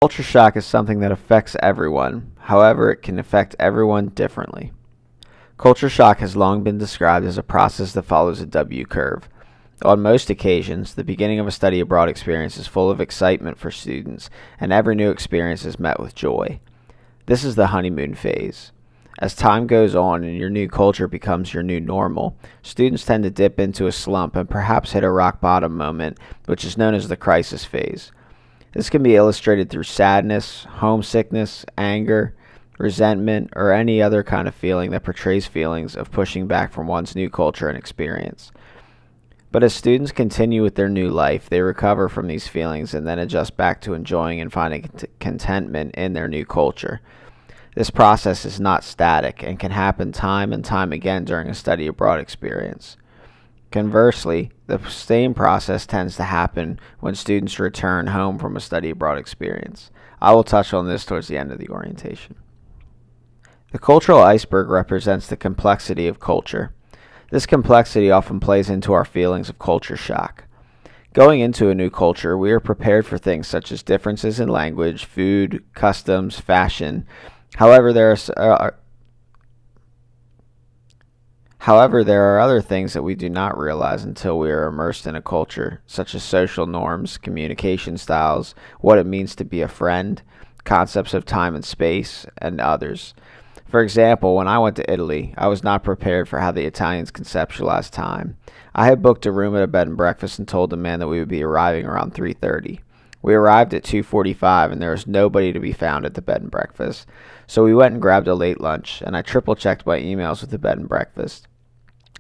Culture shock is something that affects everyone. However, it can affect everyone differently. Culture shock has long been described as a process that follows a W curve. On most occasions, the beginning of a study abroad experience is full of excitement for students, and every new experience is met with joy. This is the honeymoon phase. As time goes on and your new culture becomes your new normal, students tend to dip into a slump and perhaps hit a rock bottom moment, which is known as the crisis phase. This can be illustrated through sadness, homesickness, anger, resentment, or any other kind of feeling that portrays feelings of pushing back from one's new culture and experience. But as students continue with their new life, they recover from these feelings and then adjust back to enjoying and finding contentment in their new culture. This process is not static and can happen time and time again during a study abroad experience. Conversely, the same process tends to happen when students return home from a study abroad experience. I will touch on this towards the end of the orientation. The cultural iceberg represents the complexity of culture. This complexity often plays into our feelings of culture shock. Going into a new culture, we are prepared for things such as differences in language, food, customs, fashion. However, there are other things that we do not realize until we are immersed in a culture, such as social norms, communication styles, what it means to be a friend, concepts of time and space, and others. For example, when I went to Italy, I was not prepared for how the Italians conceptualize time. I had booked a room at a bed and breakfast and told the man that we would be arriving around 3:30. We arrived at 2:45 and there was nobody to be found at the bed and breakfast. So we went and grabbed a late lunch, and I triple-checked my emails with the bed and breakfast.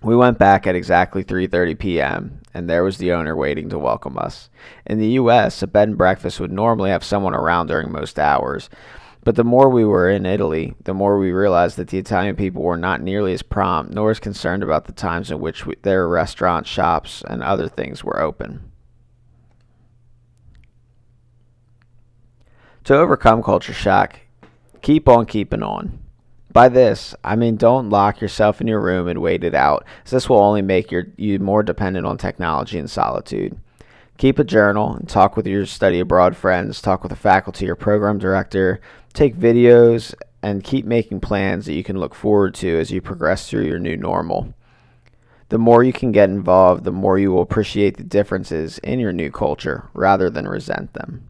We went back at exactly 3:30 p.m., and there was the owner waiting to welcome us. In the U.S., a bed and breakfast would normally have someone around during most hours. But the more we were in Italy, the more we realized that the Italian people were not nearly as prompt nor as concerned about the times in which their restaurants, shops, and other things were open. To overcome culture shock, keep on keeping on. By this, I mean don't lock yourself in your room and wait it out, as this will only make you more dependent on technology and solitude. Keep a journal and talk with your study abroad friends, talk with a faculty or program director, take videos, and keep making plans that you can look forward to as you progress through your new normal. The more you can get involved, the more you will appreciate the differences in your new culture rather than resent them.